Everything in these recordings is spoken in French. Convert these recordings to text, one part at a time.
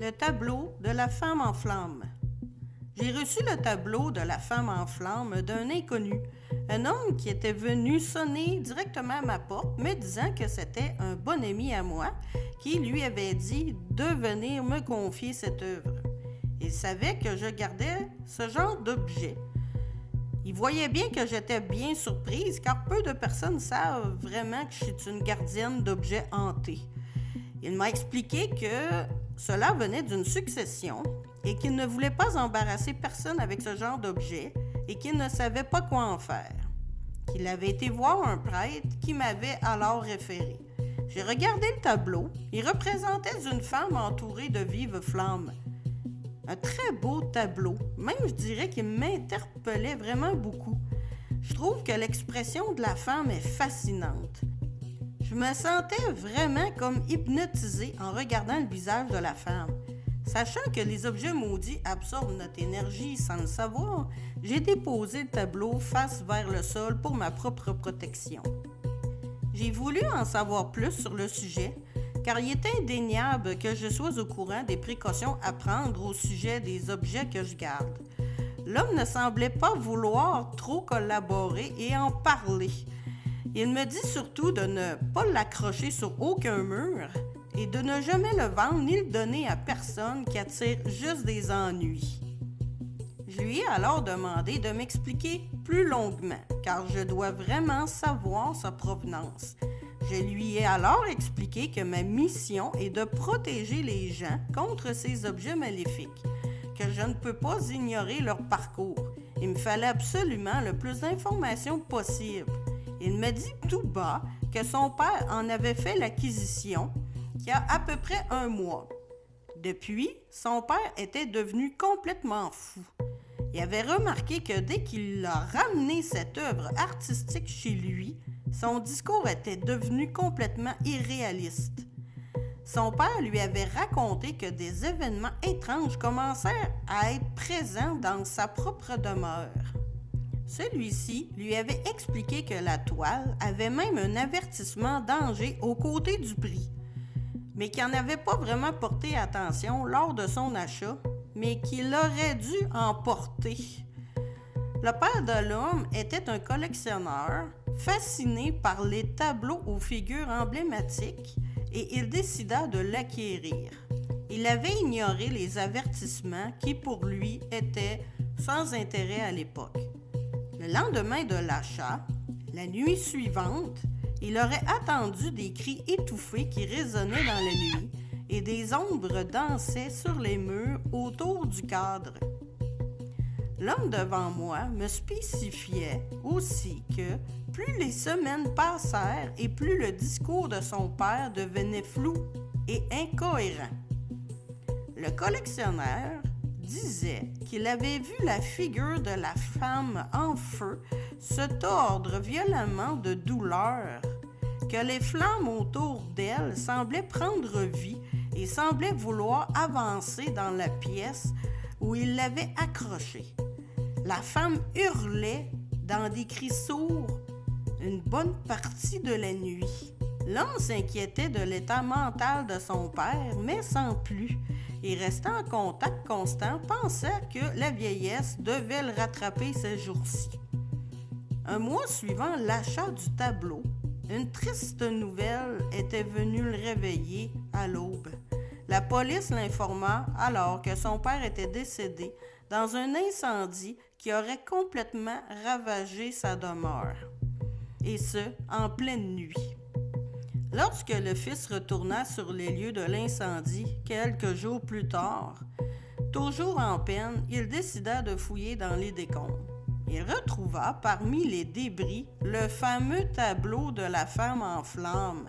Le tableau de la femme en flamme. J'ai reçu le tableau de la femme en flamme d'un inconnu, un homme qui était venu sonner directement à ma porte, me disant que c'était un bon ami à moi qui lui avait dit de venir me confier cette œuvre. Il savait que je gardais ce genre d'objet. Il voyait bien que j'étais bien surprise, car peu de personnes savent vraiment que je suis une gardienne d'objets hantés. Il m'a expliqué que cela venait d'une succession et qu'il ne voulait pas embarrasser personne avec ce genre d'objet et qu'il ne savait pas quoi en faire. Qu'il avait été voir un prêtre qui m'avait alors référé. J'ai regardé le tableau. Il représentait une femme entourée de vives flammes. Un très beau tableau. Même, je dirais qu'il m'interpellait vraiment beaucoup. Je trouve que l'expression de la femme est fascinante. Je me sentais vraiment comme hypnotisée en regardant le visage de la femme. Sachant que les objets maudits absorbent notre énergie sans le savoir, j'ai déposé le tableau face vers le sol pour ma propre protection. J'ai voulu en savoir plus sur le sujet, car il est indéniable que je sois au courant des précautions à prendre au sujet des objets que je garde. L'homme ne semblait pas vouloir trop collaborer et en parler. Il me dit surtout de ne pas l'accrocher sur aucun mur et de ne jamais le vendre ni le donner à personne qui attire juste des ennuis. Je lui ai alors demandé de m'expliquer plus longuement, car je dois vraiment savoir sa provenance. Je lui ai alors expliqué que ma mission est de protéger les gens contre ces objets maléfiques, que je ne peux pas ignorer leur parcours. Il me fallait absolument le plus d'informations possible. Il me dit tout bas que son père en avait fait l'acquisition il y a à peu près 1 mois. Depuis, son père était devenu complètement fou. Il avait remarqué que dès qu'il a ramené cette œuvre artistique chez lui, son discours était devenu complètement irréaliste. Son père lui avait raconté que des événements étranges commençaient à être présents dans sa propre demeure. Celui-ci lui avait expliqué que la toile avait même un avertissement danger au côté du prix, mais qu'il n'avait pas vraiment porté attention lors de son achat, mais qu'il aurait dû en porter. Le père de l'homme était un collectionneur, fasciné par les tableaux aux figures emblématiques, et il décida de l'acquérir. Il avait ignoré les avertissements qui, pour lui, étaient sans intérêt à l'époque. Le lendemain de l'achat, la nuit suivante, il aurait attendu des cris étouffés qui résonnaient dans la nuit et des ombres dansaient sur les murs autour du cadre. L'homme devant moi me spécifiait aussi que plus les semaines passèrent et plus le discours de son père devenait flou et incohérent. Le collectionneur disait qu'il avait vu la figure de la femme en feu se tordre violemment de douleur, que les flammes autour d'elle semblaient prendre vie et semblaient vouloir avancer dans la pièce où il l'avait accrochée. La femme hurlait dans des cris sourds une bonne partie de la nuit. L'homme s'inquiétait de l'état mental de son père, mais sans plus. Et restant en contact constant, pensait que la vieillesse devait le rattraper ces jours-ci. Un mois suivant l'achat du tableau, une triste nouvelle était venue le réveiller à l'aube. La police l'informa alors que son père était décédé dans un incendie qui aurait complètement ravagé sa demeure, et ce, en pleine nuit. Lorsque le fils retourna sur les lieux de l'incendie quelques jours plus tard, toujours en peine, il décida de fouiller dans les décombres. Il retrouva parmi les débris le fameux tableau de la femme en flamme.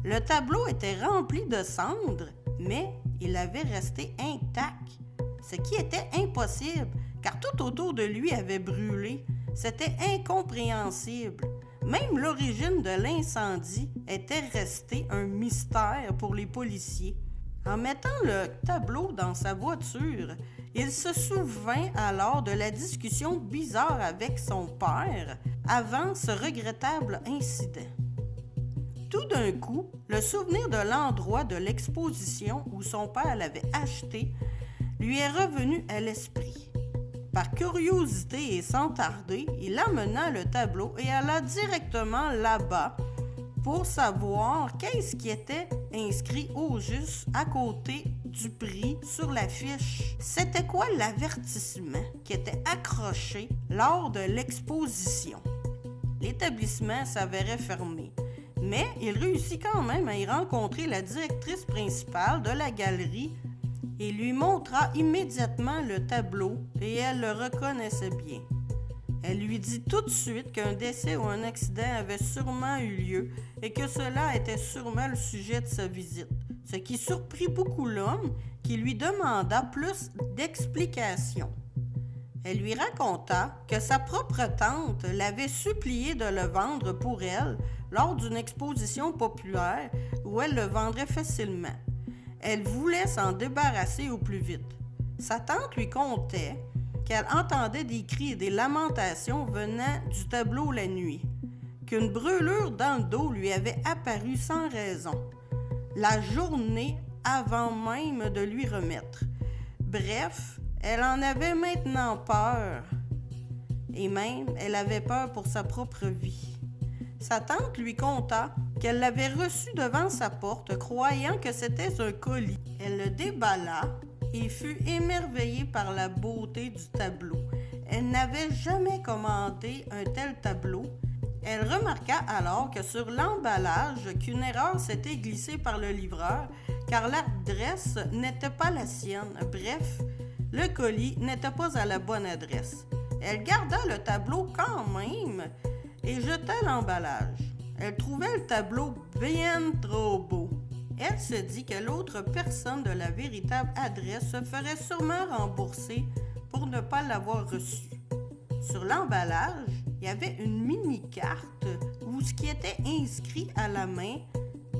Le tableau était rempli de cendres, mais il avait resté intact, ce qui était impossible, car tout autour de lui avait brûlé. C'était incompréhensible. Même l'origine de l'incendie était restée un mystère pour les policiers. En mettant le tableau dans sa voiture, il se souvint alors de la discussion bizarre avec son père avant ce regrettable incident. Tout d'un coup, le souvenir de l'endroit de l'exposition où son père l'avait acheté lui est revenu à l'esprit. Par curiosité et sans tarder, il amena le tableau et alla directement là-bas pour savoir qu'est-ce qui était inscrit au juste à côté du prix sur l'affiche. C'était quoi l'avertissement qui était accroché lors de l'exposition? L'établissement s'avérait fermé, mais il réussit quand même à y rencontrer la directrice principale de la galerie et lui montra immédiatement le tableau et elle le reconnaissait bien. Elle lui dit tout de suite qu'un décès ou un accident avait sûrement eu lieu et que cela était sûrement le sujet de sa visite, ce qui surprit beaucoup l'homme qui lui demanda plus d'explications. Elle lui raconta que sa propre tante l'avait supplié de le vendre pour elle lors d'une exposition populaire où elle le vendrait facilement. Elle voulait s'en débarrasser au plus vite. Sa tante lui contait qu'elle entendait des cris et des lamentations venant du tableau la nuit, qu'une brûlure dans le dos lui avait apparu sans raison, la journée avant même de lui remettre. Bref, elle en avait maintenant peur, et même elle avait peur pour sa propre vie. Sa tante lui conta qu'elle l'avait reçu devant sa porte, croyant que c'était un colis. Elle le déballa et fut émerveillée par la beauté du tableau. Elle n'avait jamais commandé un tel tableau. Elle remarqua alors que sur l'emballage, qu'une erreur s'était glissée par le livreur, car l'adresse n'était pas la sienne. Bref, le colis n'était pas à la bonne adresse. Elle garda le tableau quand même et jeta l'emballage. Elle trouvait le tableau bien trop beau. Elle se dit que l'autre personne de la véritable adresse se ferait sûrement rembourser pour ne pas l'avoir reçu. Sur l'emballage, il y avait une mini-carte où ce qui était inscrit à la main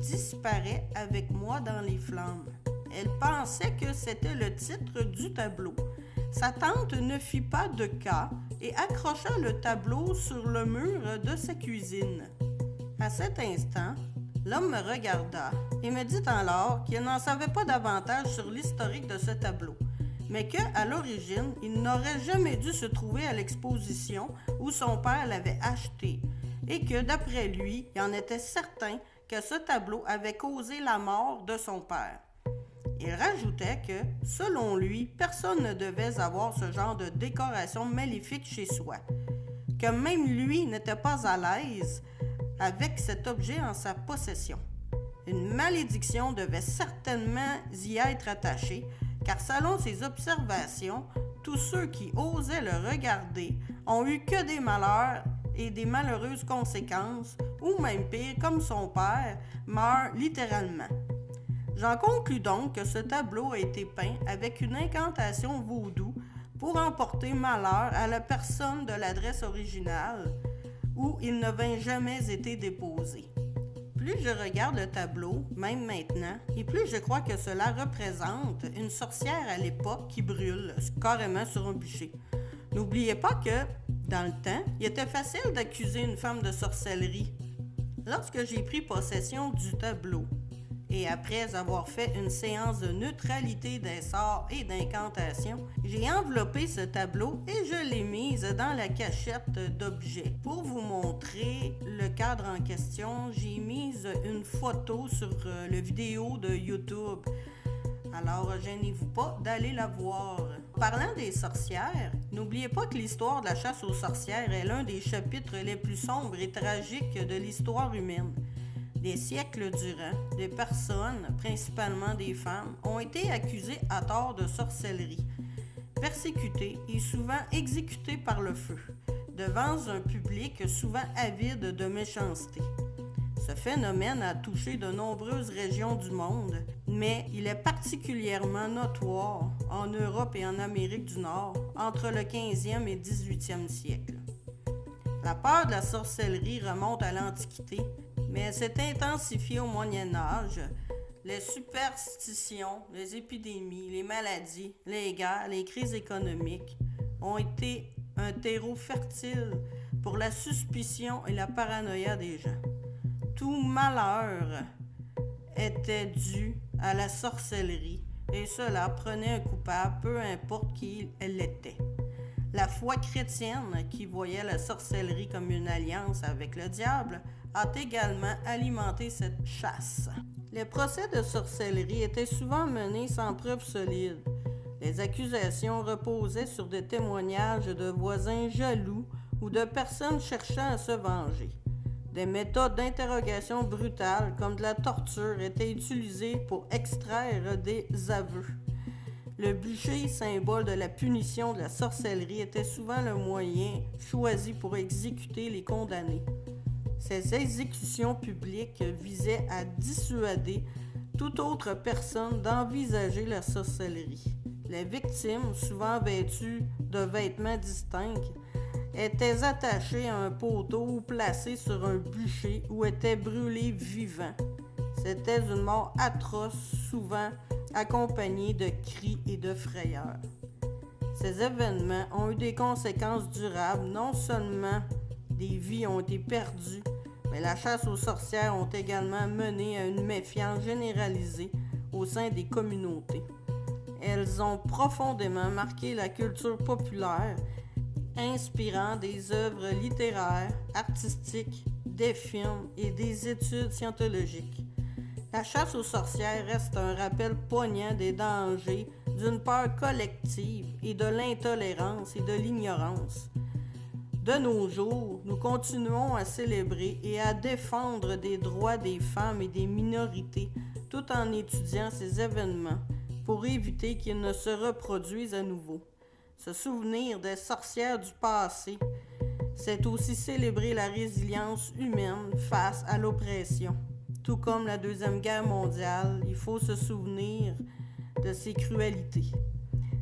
disparaît avec moi dans les flammes. Elle pensait que c'était le titre du tableau. Sa tante ne fit pas de cas et accrocha le tableau sur le mur de sa cuisine. À cet instant, l'homme me regarda et me dit alors qu'il n'en savait pas davantage sur l'historique de ce tableau, mais qu'à l'origine, il n'aurait jamais dû se trouver à l'exposition où son père l'avait acheté et que, d'après lui, il en était certain que ce tableau avait causé la mort de son père. Il rajoutait que, selon lui, personne ne devait avoir ce genre de décoration maléfique chez soi, que même lui n'était pas à l'aise avec cet objet en sa possession. Une malédiction devait certainement y être attachée, car selon ses observations, tous ceux qui osaient le regarder ont eu que des malheurs et des malheureuses conséquences, ou même pire, comme son père, meurt littéralement. J'en conclus donc que ce tableau a été peint avec une incantation vaudou pour emporter malheur à la personne de l'adresse originale, où il ne vint jamais été déposé. Plus je regarde le tableau, même maintenant, et plus je crois que cela représente une sorcière à l'époque qui brûle, carrément sur un bûcher. N'oubliez pas que, dans le temps, il était facile d'accuser une femme de sorcellerie. Lorsque j'ai pris possession du tableau, et après avoir fait une séance de neutralité des sorts et d'incantation, j'ai enveloppé ce tableau et je l'ai mise dans la cachette d'objets. Pour vous montrer le cadre en question, j'ai mis une photo sur le vidéo de YouTube. Alors, gênez-vous pas d'aller la voir. Parlant des sorcières, n'oubliez pas que l'histoire de la chasse aux sorcières est l'un des chapitres les plus sombres et tragiques de l'histoire humaine. Des siècles durant, des personnes, principalement des femmes, ont été accusées à tort de sorcellerie, persécutées et souvent exécutées par le feu, devant un public souvent avide de méchanceté. Ce phénomène a touché de nombreuses régions du monde, mais il est particulièrement notoire en Europe et en Amérique du Nord entre le 15e et 18e siècle. La peur de la sorcellerie remonte à l'Antiquité, mais elle s'est intensifiée au Moyen Âge. Les superstitions, les épidémies, les maladies, les guerres, les crises économiques ont été un terreau fertile pour la suspicion et la paranoïa des gens. tout malheur était dû à la sorcellerie, et cela prenait un coupable, peu importe qui elle était. La foi chrétienne, qui voyait la sorcellerie comme une alliance avec le diable, a également alimenté cette chasse. Les procès de sorcellerie étaient souvent menés sans preuve solide. Les accusations reposaient sur des témoignages de voisins jaloux ou de personnes cherchant à se venger. Des méthodes d'interrogation brutales comme de la torture étaient utilisées pour extraire des aveux. Le bûcher, symbole de la punition de la sorcellerie, était souvent le moyen choisi pour exécuter les condamnés. Ces exécutions publiques visaient à dissuader toute autre personne d'envisager la sorcellerie. Les victimes, souvent vêtues de vêtements distincts, étaient attachées à un poteau ou placées sur un bûcher ou étaient brûlées vivants. C'était une mort atroce, souvent accompagnée de cris et de frayeurs. Ces événements ont eu des conséquences durables. Non seulement des vies ont été perdues, mais la chasse aux sorcières ont également mené à une méfiance généralisée au sein des communautés. Elles ont profondément marqué la culture populaire, inspirant des œuvres littéraires, artistiques, des films et des études scientologiques. La chasse aux sorcières reste un rappel poignant des dangers d'une peur collective et de l'intolérance et de l'ignorance. De nos jours, nous continuons à célébrer et à défendre des droits des femmes et des minorités tout en étudiant ces événements pour éviter qu'ils ne se reproduisent à nouveau. Se souvenir des sorcières du passé, c'est aussi célébrer la résilience humaine face à l'oppression. Tout comme la Deuxième Guerre mondiale, il faut se souvenir de ces cruautés.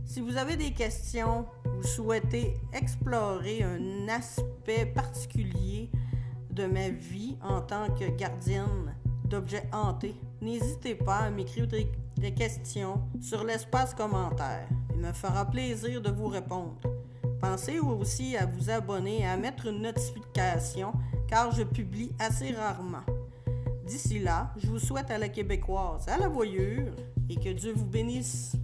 Si vous avez des questions, vous souhaitez explorer un aspect particulier de ma vie en tant que gardienne d'objets hantés, n'hésitez pas à m'écrire des questions sur l'espace commentaire. Il me fera plaisir de vous répondre. Pensez aussi à vous abonner et à mettre une notification car je publie assez rarement. D'ici là, je vous souhaite à la québécoise, à la voyure et que Dieu vous bénisse.